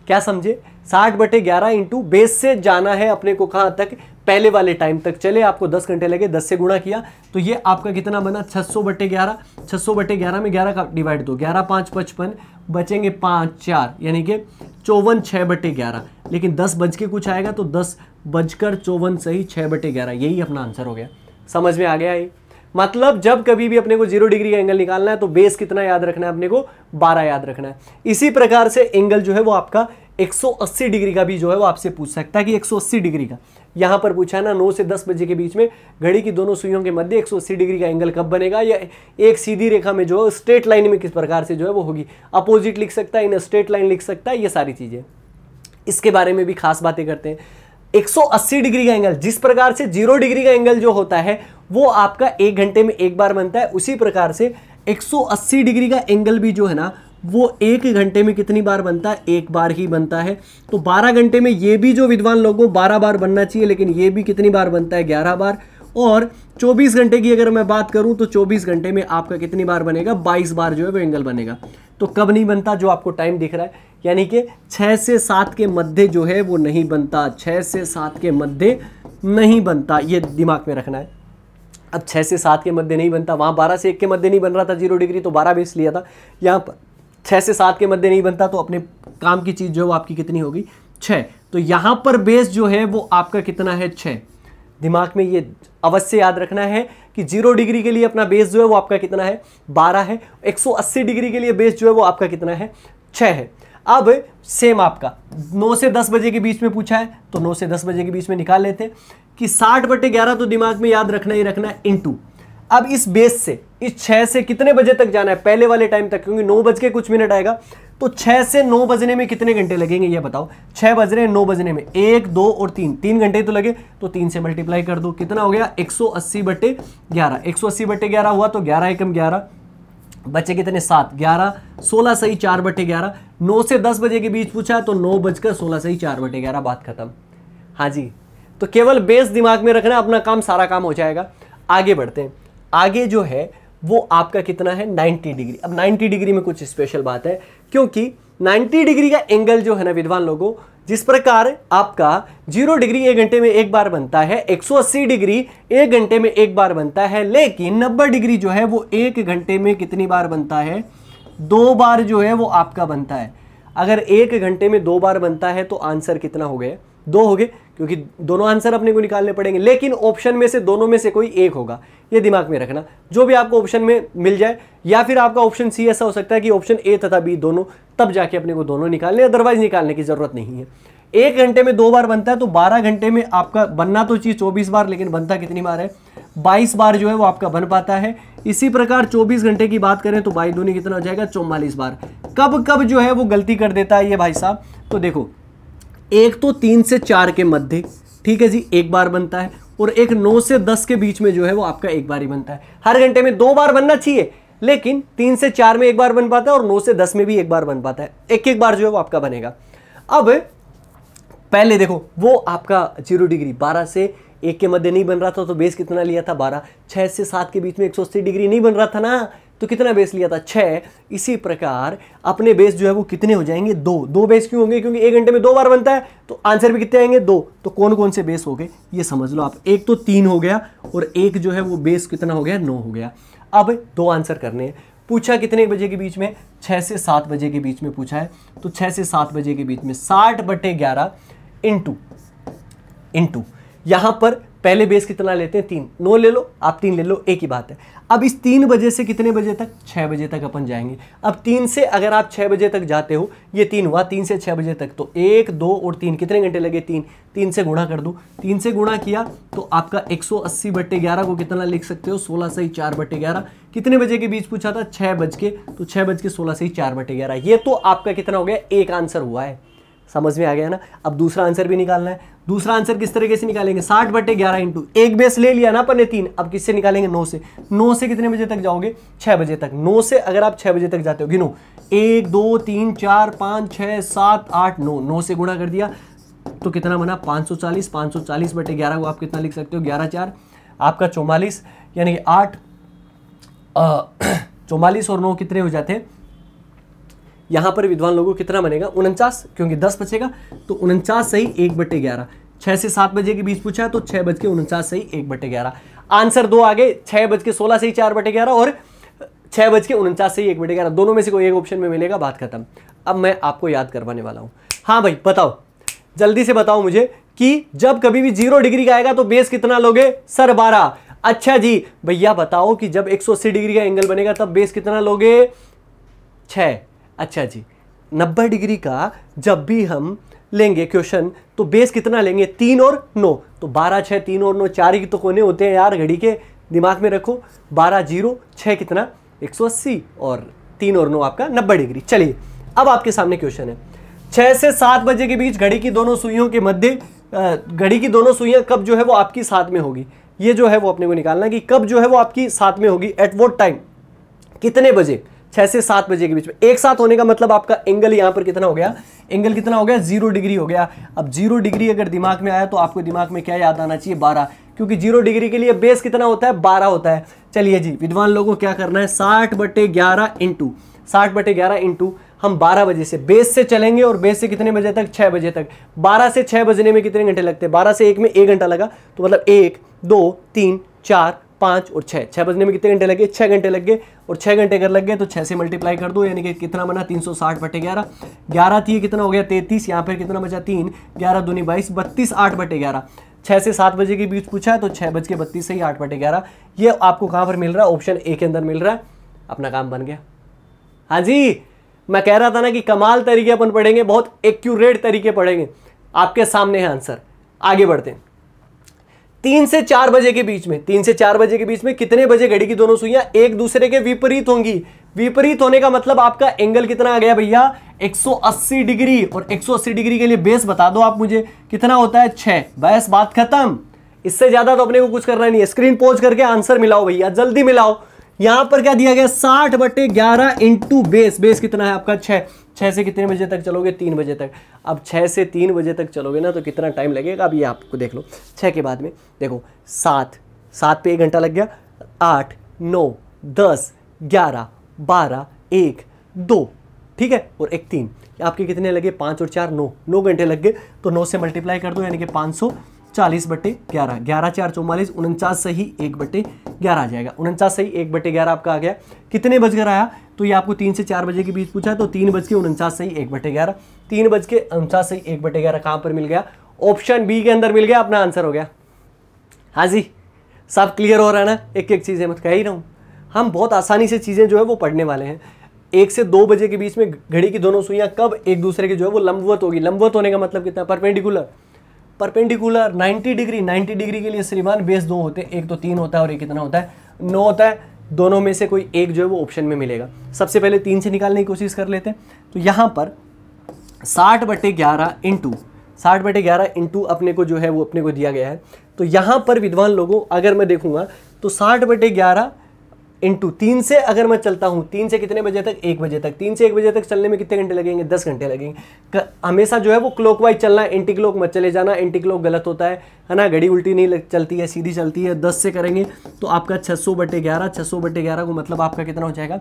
क्या समझे, 60/11 इंटू बेस से जाना है अपने को कहाँ तक, पहले वाले टाइम तक चले, आपको 10 घंटे लगे, 10 से गुणा किया तो ये आपका कितना बना, 600/11। 600/11 में 11 का डिवाइड दो, 11 5 55, बचेंगे 5 4, यानी कि 54 6/11। लेकिन 10 बज के कुछ आएगा तो 10 बजकर 54 सही 6/11, यही अपना आंसर हो गया। समझ में आ गया ये। मतलब जब कभी भी अपने को 0 डिग्री का एंगल निकालना है तो बेस कितना याद रखना है, अपने को 12 याद रखना है। इसी प्रकार से एंगल जो है वो आपका 180 डिग्री का भी जो है वो आपसे पूछ सकता है कि 180 डिग्री का, यहां पर पूछा है ना 9 से 10 बजे के बीच में घड़ी की दोनों सुइयों के मध्य 180 डिग्री का एंगल कब बनेगा, या एक सीधी रेखा में जो है स्ट्रेट लाइन में किस प्रकार से जो है वो होगी। अपोजिट लिख सकता है, इन स्ट्रेट लाइन लिख सकता है, ये सारी चीजें इसके बारे में भी खास बातें करते हैं। 180 डिग्री का एंगल, जिस प्रकार से 0 डिग्री का एंगल जो होता है वो आपका 1 घंटे में एक बार बनता है, उसी प्रकार से 180 डिग्री का एंगल भी जो है ना वो 1 घंटे में कितनी बार बनता है, एक बार ही बनता है। तो 12 घंटे में ये भी जो विद्वान लोगों 12 बार बनना चाहिए, लेकिन ये भी कितनी बार बनता है, 11 बार। और 24 घंटे की अगर मैं बात करूं तो 24 घंटे में आपका कितनी बार बनेगा, 22 बार जो है वो एंगल बनेगा। तो कब नहीं बनता, जो आपको टाइम दिख रहा है, यानी कि 6 से 7 के मध्य जो है वो नहीं बनता, 6 से 7 के मध्य नहीं बनता, ये दिमाग में रखना है। अब 6 से 7 के मध्य नहीं बनता, वहाँ 12 से 1 के मध्य नहीं बन रहा था 0 डिग्री, तो 12 बेस लिया था। यहाँ पर 6 से 7 के मध्य नहीं बनता, तो अपने काम की चीज़ जो है वो आपकी कितनी होगी, 6। तो यहाँ पर बेस जो है वो आपका कितना है, 6। दिमाग में ये अवश्य याद रखना है कि 0 डिग्री के लिए अपना बेस जो है वो आपका कितना है, 12 है। 180 डिग्री के लिए बेस जो है वो आपका कितना है, 6 है। अब सेम आपका 9 से 10 बजे के बीच में पूछा है, तो 9 से 10 बजे के बीच में निकाल लेते हैं कि 60/11 तो दिमाग में याद रखना ही रखना है, इनटू अब इस बेस से, इस 6 से कितने बजे तक जाना है, पहले वाले टाइम तक, क्योंकि 9 बज के कुछ मिनट आएगा तो 6 से 9 बजने में कितने घंटे लगेंगे ये बताओ। 6 बज रहे हैं, 9 बजने में 1 2 और 3 घंटे तो लगे, तो 3 से मल्टीप्लाई कर दो, कितना हो गया 180/11। 180/11 हुआ तो 11 एकम 11, बचे कितने 7, 11, 16 सही 4/11। 9 से 10 बजे के बीच पूछा तो 9:16 सही 4/11, बात खत्म। हाँ जी, तो केवल बेस दिमाग में रखना, अपना काम सारा काम हो जाएगा। आगे बढ़ते हैं। आगे जो है वो आपका कितना है 90 डिग्री। अब 90 डिग्री में कुछ स्पेशल बात है, क्योंकि 90 डिग्री का एंगल जो है ना विद्वान लोगों, जिस प्रकार आपका 0 डिग्री 1 घंटे में एक बार बनता है, 180 डिग्री 1 घंटे में एक बार बनता है, लेकिन 90 डिग्री जो है वो 1 घंटे में कितनी बार बनता है, 2 बार जो है वो आपका बनता है। अगर 1 घंटे में 2 बार बनता है तो आंसर कितना हो गया, 2 हो गए, क्योंकि दोनों आंसर अपने को निकालने पड़ेंगे, लेकिन ऑप्शन में से दोनों में से कोई एक होगा, ये दिमाग में रखना। जो भी आपको ऑप्शन में मिल जाए, या फिर आपका ऑप्शन सी ऐसा हो सकता है कि ऑप्शन ए तथा बी दोनों, तब जाके अपने को दोनों निकालने, अदरवाइज निकालने की जरूरत नहीं है। 1 घंटे में 2 बार बनता है, तो 12 घंटे में आपका बनना तो चाहिए 24 बार, लेकिन बनता कितनी बार है 22 बार जो है वो आपका बन पाता है। इसी प्रकार 24 घंटे की बात करें तो 22 दूनी कितना हो जाएगा 44 बार। कब कब जो है वो गलती कर देता है ये भाई साहब, तो देखो एक तो 3 से 4 के मध्य, ठीक है जी, एक बार बनता है, और एक 9 से 10 के बीच में जो है वो आपका एक बार ही बनता है। हर घंटे में 2 बार बनना चाहिए, लेकिन 3 से 4 में एक बार बन पाता है और 9 से 10 में भी एक बार बन पाता है, एक एक बार जो है वो आपका बनेगा। अब पहले देखो वो आपका 0 डिग्री 12 से 1 के मध्य नहीं बन रहा था, तो बेस कितना लिया था 12। 6 से 7 के बीच में 180 डिग्री नहीं बन रहा था ना, तो कितना बेस लिया था 6। इसी प्रकार अपने बेस जो है वो कितने हो जाएंगे 2 बेस क्यों होंगे, क्योंकि 1 घंटे में 2 बार बनता है, तो आंसर भी कितने आएंगे 2। तो कौन कौन से बेस हो गए ये समझ लो आप, एक तो 3 हो गया, और एक जो है वो बेस कितना हो गया 9 हो गया। अब 2 आंसर करने हैं। पूछा कितने बजे के बीच में, 6 से 7 बजे के बीच में पूछा है, तो 6 से 7 बजे के बीच में 60/11 इंटू यहां पर पहले बेस कितना लेते हैं 3, 9 ले लो आप, 3 ले लो, एक ही बात है। अब इस 3 बजे से कितने बजे तक, 6 बजे तक अपन जाएंगे। अब 3 से अगर आप 6 बजे तक जाते हो, ये 3 हुआ, 3 से 6 बजे तक, तो 1 2 और 3 कितने घंटे लगे 3 से गुणा कर दो। 3 से गुणा किया तो आपका 180/11 को कितना लिख सकते हो 16 सही 4/11। कितने बजे के बीच पूछा था 6 बज के, तो 6 बज के 16 सही 4/11। ये तो आपका कितना हो गया, एक आंसर हुआ है, समझ में आ गया ना। अब दूसरा आंसर भी निकालना है। दूसरा आंसर किस तरीके से निकालेंगे, 60/11 इंटू एक बेस ले लिया ना अपन ने 3, अब किससे निकालेंगे 9 से। 9 से कितने बजे तक जाओगे 6 बजे तक। 9 से अगर आप 6 बजे तक जाते हो, गिनो 1 2 3 4 5 6 7 8 9, 9 से गुणा कर दिया तो कितना बना 540। 540/11 को आप कितना लिख सकते हो 11 4 आपका 44, यानी कि 8 44 और 9 कितने हो जाते हैं, यहां पर विद्वान लोगों को कितना बनेगा 49, क्योंकि 10 बचेगा, तो 49 सही 1/11। 6 से 7 बजे के बीच पूछा है, तो 6 बज के 49 सही 1/11। आंसर 2 आ गए, 6 बज के 16 सही 4/11 और 6 बज के 49 सही 1/11, दोनों में से कोई एक ऑप्शन में मिलेगा, बात खत्म। अब मैं आपको याद करवाने वाला हूं। हाँ भाई बताओ, जल्दी से बताओ मुझे कि जब कभी भी 0 डिग्री का आएगा तो बेस कितना लोगे सर 12। अच्छा जी भैया बताओ कि जब 180 डिग्री का एंगल बनेगा तब बेस कितना लोगे 6। अच्छा जी 90 डिग्री का जब भी हम लेंगे क्वेश्चन तो बेस कितना लेंगे 3 और 9, तो 12 6 3 और 9 4 ही तो कोने होते हैं यार घड़ी के, दिमाग में रखो। 12 0 6 कितना 180 और 3 और 9 आपका 90 डिग्री। चलिए अब आपके सामने क्वेश्चन है, 6 से 7 बजे के बीच घड़ी की दोनों सुइयों के मध्य, घड़ी की दोनों सुइयां कब जो है वो आपकी साथ में होगी, ये जो है वो अपने को निकालना कि कब जो है वो आपकी साथ में होगी, एट व्हाट टाइम, कितने बजे, 6 से 7 बजे के बीच में। एक साथ होने का मतलब आपका एंगल यहां पर कितना हो गया, एंगल कितना हो गया 0 डिग्री हो गया। अब 0 डिग्री अगर दिमाग में आया तो आपको दिमाग में क्या याद आना चाहिए 12, क्योंकि 0 डिग्री के लिए बेस कितना होता है 12 होता है। चलिए जी विद्वान लोगों क्या करना है 60/11 इंटू 60/11 इंटू हम 12 बजे से बेस से चलेंगे और बेस से कितने बजे तक 6 बजे तक। 12 से 6 बजने में कितने घंटे लगते हैं, 12 से 1 में 1 घंटा लगा, तो मतलब 1 2 3 4 5 और 6 बजने में कितने घंटे लगे 6 घंटे लग गए, और 6 घंटे अगर लग गए तो 6 से मल्टीप्लाई कर दो, यानी कि कितना बना 360/11। 11 थी कितना हो गया 33, यहाँ पर कितना बचा 3, 11 दूनी 22, 32 8/11। 6 से 7 बजे के बीच पूछा है तो 6 बज के 32 सही 8/11। ये आपको कहाँ पर मिल रहा है, ऑप्शन ए के अंदर मिल रहा है। अपना काम बन गया। हाँ जी मैं कह रहा था ना कि कमाल तरीके अपन पढ़ेंगे, बहुत एक्यूरेट तरीके पढ़ेंगे। आपके सामने है आंसर, आगे बढ़ते हैं। 3 से 4 बजे के बीच में, 3 से 4 बजे के बीच में कितने बजे घड़ी की दोनों सुइयां एक दूसरे के विपरीत होंगी। विपरीत होने का मतलब आपका एंगल कितना आ गया भैया, 180 डिग्री, और 180 डिग्री के लिए बेस बता दो आप मुझे कितना होता है 6। बस बात खत्म, इससे ज्यादा तो अपने को कुछ करना नहीं है। स्क्रीन पॉज करके आंसर मिलाओ भैया, जल्दी मिलाओ। यहां पर क्या दिया गया 60/11 इंटू बेस। बेस कितना है आपका 6। 6 से कितने बजे तक चलोगे 3 बजे तक। अब 6 से 3 बजे तक चलोगे ना तो कितना टाइम लगेगा, अब ये आपको देख लो। 6 के बाद में देखो 7 पे 1 घंटा लग गया, 8 9 10 11 12 1 2, ठीक है, और 1 3, आपके कितने लगे 5 और 4 9 घंटे लग गए। तो 9 से मल्टीप्लाई कर दो, यानी कि 540/11, 11 4 44, 49 सही 1/11 आ जाएगा। 49 सही 1/11 आपका आ गया। कितने बजकर आया, तो ये आपको 3 से 4 बजे के बीच पूछा, तो 3:49 सही 1/11। 3:49 सही 1/11 कहाँ पर मिल गया, ऑप्शन बी के अंदर मिल गया, अपना आंसर हो गया। हाँ जी, सब क्लियर हो रहा है ना, एक एक चीज़ें मत कह ही रहा हूँ। हम बहुत आसानी से चीज़ें जो है वो पढ़ने वाले हैं। 1 से 2 बजे के बीच में घड़ी की दोनों सुइयां कब एक दूसरे की जो है वो लंबवत होगी। लंबवत होने का मतलब कितना, परपेंडिकुलर 90 डिग्री। 90 डिग्री के लिए श्रीमान बेस 2 होते हैं, एक तो 3 होता है और एक कितना होता है 9 होता है। दोनों में से कोई एक जो है वो ऑप्शन में मिलेगा। सबसे पहले 3 से निकालने की कोशिश कर लेते हैं। तो यहाँ पर 60/11 इंटू अपने को जो है वो अपने को दिया गया है। तो यहाँ पर विद्वान लोगों अगर मैं देखूंगा तो 60/11 इंटू 3 से अगर मैं चलता हूँ, 3 से कितने बजे तक 1 बजे तक। 3 से 1 बजे तक चलने में कितने घंटे लगेंगे, 10 घंटे लगेंगे। हमेशा जो है वो क्लॉकवाइज चलना है, एंटी क्लॉक मत चले जाना। एंटी क्लॉक गलत होता है ना, घड़ी उल्टी नहीं चलती है, सीधी चलती है। 10 से करेंगे तो आपका 600/11, 600/11 को मतलब आपका कितना हो जाएगा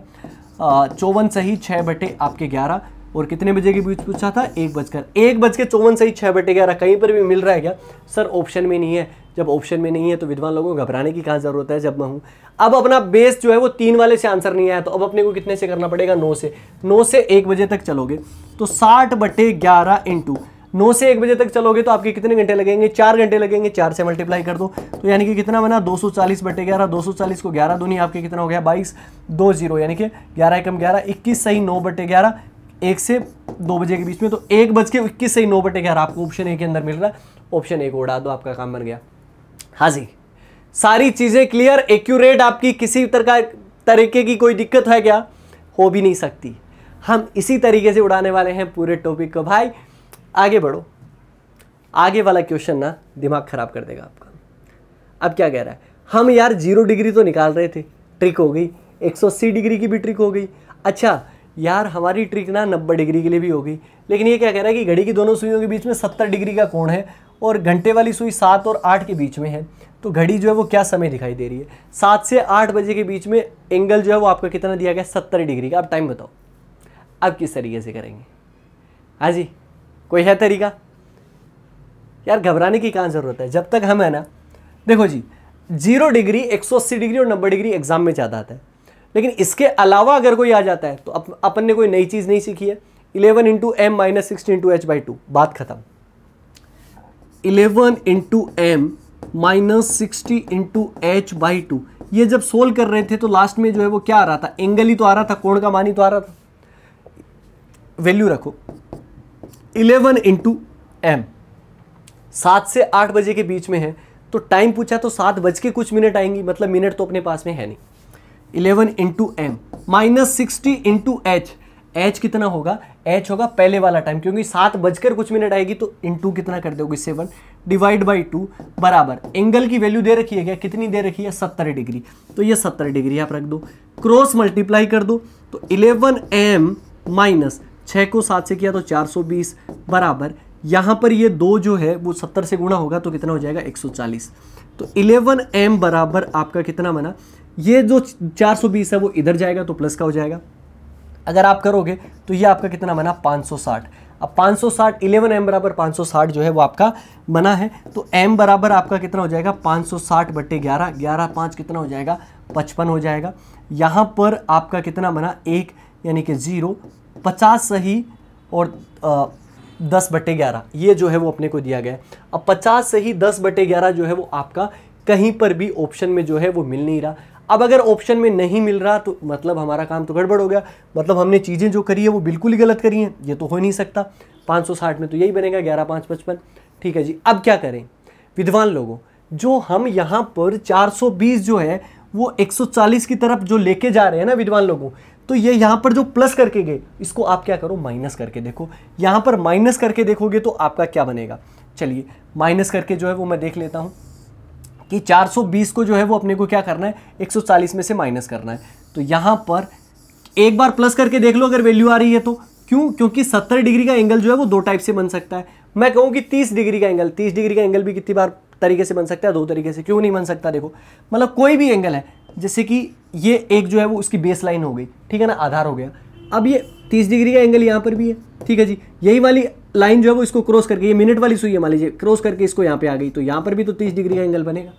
54 सही 6/11। और कितने बजे के बीच पूछा था 1:54 सही 6/11। कहीं पर भी मिल रहा है क्या सर, ऑप्शन में नहीं है। जब ऑप्शन में नहीं है तो विद्वान लोगों को घबराने की कहाँ जरूरत है, जब मैं हूँ। अब अपना बेस जो है वो 3 वाले से आंसर नहीं आया, तो अब अपने को कितने से करना पड़ेगा 9 से। 9 से 1 बजे तक चलोगे तो 60/11 इंटू 9 से 1 बजे तक चलोगे तो आपके कितने घंटे लगेंगे, 4 घंटे लगेंगे। 4 से मल्टीप्लाई कर दो तो यानी कि कितना बना 240/11। 240 को 11 दूनी आपके कितना हो गया 22 2 0, यानी कि 11 एकम 11 21 सही 9/11। 1 से 2 बजे के बीच में तो 1:21 सही 9/11 आपको ऑप्शन ए के अंदर मिल रहा है। ऑप्शन ए को उड़ा दो, आपका काम बन गया। हाँ जी, सारी चीजें क्लियर, एक्यूरेट, आपकी किसी तरीके की कोई दिक्कत है क्या, हो भी नहीं सकती। हम इसी तरीके से उड़ाने वाले हैं पूरे टॉपिक को। भाई आगे बढ़ो, आगे वाला क्वेश्चन ना दिमाग खराब कर देगा आपका। अब क्या कह रहा है, हम यार 0 डिग्री तो निकाल रहे थे, ट्रिक हो गई। 180 डिग्री की भी ट्रिक हो गई। अच्छा यार हमारी ट्रिक ना 90 डिग्री के लिए भी हो गई, लेकिन ये क्या कह रहा है कि घड़ी की दोनों सुइयों के बीच में 70 डिग्री का कोण है और घंटे वाली सुई 7 और 8 के बीच में है। तो घड़ी जो है वो क्या समय दिखाई दे रही है, 7 से 8 बजे के बीच में एंगल जो है वो आपका कितना दिया गया 70 डिग्री का। अब टाइम बताओ, अब किस तरीके से करेंगे। हाँ जी, कोई है तरीका? यार घबराने की कहाँ ज़रूरत है, जब तक हम है ना, देखो जी 0 डिग्री 180 डिग्री और 90 डिग्री एग्जाम में ज़्यादा आता है, लेकिन इसके अलावा अगर कोई आ जाता है तो अपन ने कोई नई चीज़ नहीं सीखी है। 11 into M minus 60 into H by 2, बात खत्म। 11 into M minus 60 into H by 2, ये जब सोल्व कर रहे थे तो लास्ट में जो है वो क्या आ रहा था, एंगल ही तो आ रहा था, कोण का मान ही तो आ रहा था। वैल्यू रखो 11 इंटू एम, 7 से 8 बजे के बीच में है तो टाइम पूछा तो 7 बज के कुछ मिनट आएंगी, मतलब मिनट तो अपने पास में है नहीं। 11 into M minus 60 into H, H कितना होगा, एच होगा पहले वाला टाइम, क्योंकि 7 बजकर कुछ मिनट आएगी तो इंटू कितना कर दोगे 7 डिवाइड बाई 2 बराबर एंगल की वैल्यू दे रखी है क्या, कितनी दे रखी है 70 डिग्री, तो ये 70 डिग्री आप रख दो, क्रॉस मल्टीप्लाई कर दो तो 11 एम माइनस 6 को 7 से किया तो 420 बराबर यहाँ पर ये 2 जो है वो 70 से गुणा होगा तो कितना हो जाएगा 140। तो 11 एम बराबर आपका कितना बना, ये जो 420 है वो इधर जाएगा तो प्लस का हो जाएगा, अगर आप करोगे तो ये आपका कितना बना 560। अब 560 11 एम बराबर 560 जो है वो आपका बना है, तो एम बराबर आपका कितना हो जाएगा 560/11, 11 5 कितना हो जाएगा 55 हो जाएगा। यहाँ पर आपका कितना बना 1 यानी कि 0, 50 सही और 10/11 ये जो है वो अपने को दिया गया है। अब 50 सही 10/11 जो है वो आपका कहीं पर भी ऑप्शन में जो है वो मिल नहीं रहा। अब अगर ऑप्शन में नहीं मिल रहा तो मतलब हमारा काम तो गड़बड़ हो गया, मतलब हमने चीज़ें जो करी है वो बिल्कुल ही गलत करी हैं, ये तो हो ही नहीं सकता। 560 में तो यही बनेगा 11 5 55। ठीक है जी, अब क्या करें विद्वान लोगों, जो हम यहाँ पर 420 जो है वो 140 की तरफ जो लेके जा रहे हैं ना विद्वान लोगों, तो ये यहां पर जो प्लस करके गए इसको आप क्या करो, माइनस करके देखो। यहां पर माइनस करके देखोगे तो आपका क्या बनेगा, चलिए माइनस करके जो है वो मैं देख लेता हूं कि 420 को जो है वो अपने को क्या करना है, 140 में से माइनस करना है। तो यहां पर एक बार प्लस करके देख लो अगर वैल्यू आ रही है तो। क्यों? क्योंकि 70 डिग्री का एंगल जो है वो दो टाइप से बन सकता है। मैं कहूं कि 30 डिग्री का एंगल, 30 डिग्री का एंगल भी कितनी बार तरीके से बन सकता है, दो तरीके से। क्यों नहीं बन सकता? देखो मतलब कोई भी एंगल है, जैसे कि ये एक जो है वो उसकी बेस लाइन हो गई, ठीक है ना, आधार हो गया। अब ये 30 डिग्री का एंगल यहाँ पर भी है, ठीक है जी। यही वाली लाइन जो है वो इसको क्रॉस करके, ये मिनट वाली सुई है मान लीजिए, क्रॉस करके इसको यहाँ पे आ गई, तो यहाँ पर भी तो 30 डिग्री का एंगल बनेगा,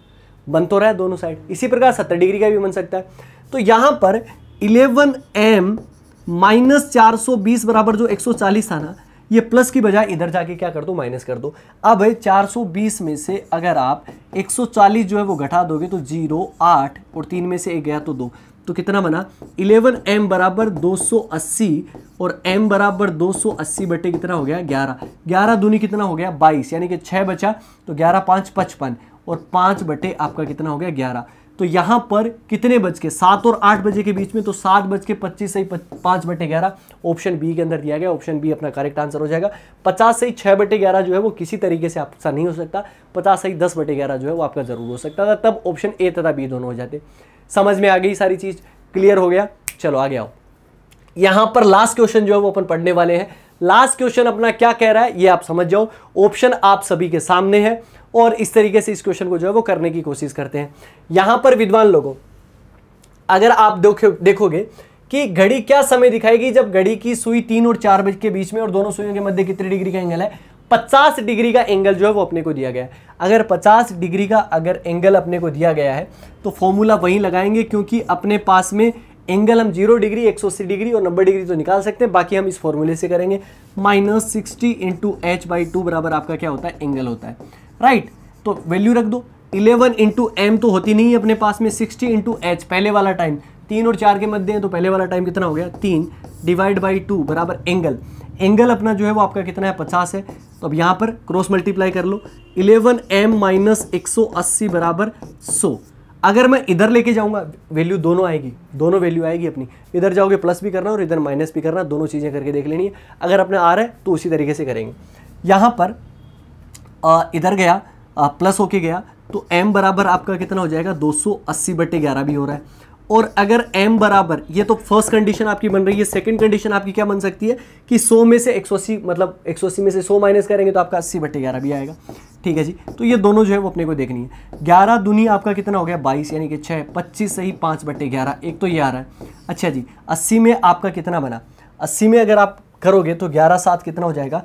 बन तो रहा है दोनों साइड। इसी प्रकार 70 डिग्री का भी बन सकता है। तो यहाँ पर 11m माइनस 420 बराबर जो 140 था ना, ये प्लस की बजाय इधर जाके क्या कर दो, माइनस कर दो। अब 420 में से अगर आप 140 जो है वो घटा दोगे तो 0, 8 और 3 में से 1 गया तो 2, तो कितना बना 11m बराबर 280 और m बराबर 280 बटे कितना हो गया 11, 11 दूनी कितना हो गया 22, यानी कि 6 बचा, तो 11 5 55 और 5 बटे आपका कितना हो गया 11। तो यहां पर कितने बज के 7 और 8 बजे के बीच में, तो 7 बज के 25 सही 5 बटे 11 ऑप्शन बी के अंदर दिया गया। ऑप्शन बी अपना करेक्ट आंसर हो जाएगा। 50 सही 6 बटे 11 जो है वो किसी तरीके से आपका नहीं हो सकता, 50 सही 10 बटे 11 जो है वो आपका जरूर हो सकता था, तब ऑप्शन ए तथा बी दोनों हो जाते। समझ में आ गई सारी चीज, क्लियर हो गया? चलो आगे आओ। यहां पर लास्ट क्वेश्चन जो है वो अपन पढ़ने वाले हैं। लास्ट क्वेश्चन अपना क्या कह रहा है ये आप समझ जाओ। ऑप्शन आप सभी के सामने है और इस तरीके से इस क्वेश्चन को जो है वो करने की कोशिश करते हैं। यहां पर विद्वान लोगों, अगर आप देखोगे कि घड़ी क्या समय दिखाएगी जब घड़ी की सुई 3 और 4 बजे के बीच में और दोनों सुइयों के मध्य कितने डिग्री का एंगल है, 50 डिग्री का एंगल जो है वो अपने को दिया गया है। अगर 50 डिग्री का अगर एंगल अपने को दिया गया है तो फॉर्मूला वहीं लगाएंगे, क्योंकि अपने पास में एंगल हम 0 डिग्री, 180 डिग्री और 90 डिग्री तो निकाल सकते हैं, बाकी हम इस फॉर्मूले से करेंगे। -60 × h/2 बराबर आपका क्या होता है, एंगल होता है, राइट। तो वैल्यू रख दो। 11 × m तो होती नहीं है अपने पास में, 60 × h पहले वाला टाइम 3 और 4 के मध्य है, तो पहले वाला टाइम कितना हो गया 3 / 2 बराबर एंगल। एंगल अपना जो है वो आपका कितना है 50 है, तो अब यहाँ पर क्रॉस मल्टीप्लाई कर लो। 11m - 180 बराबर 100। अगर मैं इधर लेके जाऊंगा वैल्यू दोनों आएगी, दोनों वैल्यू आएगी अपनी। इधर जाओगे प्लस भी करना और इधर माइनस भी करना, दोनों चीज़ें करके देख लेनी है। अगर अपने आ रहा है तो उसी तरीके से करेंगे। यहाँ पर इधर गया प्लस होके गया तो m बराबर आपका कितना हो जाएगा 280 बटे 11 भी हो रहा है। और अगर m बराबर, ये तो फर्स्ट कंडीशन आपकी बन रही है, सेकंड कंडीशन आपकी क्या बन सकती है कि 100 में से 180, मतलब 180 में से 100 माइनस करेंगे तो आपका 80 बटे 11 भी आएगा, ठीक है जी। तो ये दोनों जो है वो अपने को देखनी है। 11 दूनी आपका कितना हो गया 22, यानी कि 6, 25 सही 5 बटे 11, एक तो ये आ रहा है। अच्छा जी, 80 में आपका कितना बना, 80 में अगर आप करोगे तो 11 7 कितना हो जाएगा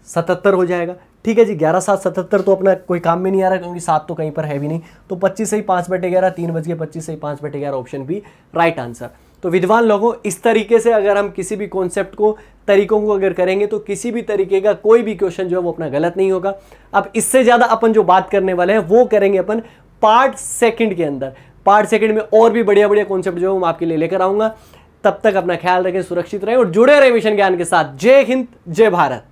77 हो जाएगा, ठीक है जी। 11 7 77 तो अपना कोई काम में नहीं आ रहा, क्योंकि 7 तो कहीं पर है भी नहीं। तो 25 सही 5 बटे 11, 3 बज गए 25 सही 5 बटे 11, ऑप्शन बी राइट आंसर। तो विद्वान लोगों, इस तरीके से अगर हम किसी भी कॉन्सेप्ट को, तरीकों को अगर करेंगे तो किसी भी तरीके का कोई भी क्वेश्चन जो है वो अपना गलत नहीं होगा। अब इससे ज़्यादा अपन जो बात करने वाले हैं वो करेंगे अपन पार्ट सेकंड के अंदर। पार्ट सेकंड में और भी बढ़िया बढ़िया कॉन्सेप्ट जो है मैं आपके लिए लेकर आऊँगा। तब तक अपना ख्याल रखें, सुरक्षित रहें और जुड़े रहें मिशन ज्ञान के साथ। जय हिंद, जय भारत।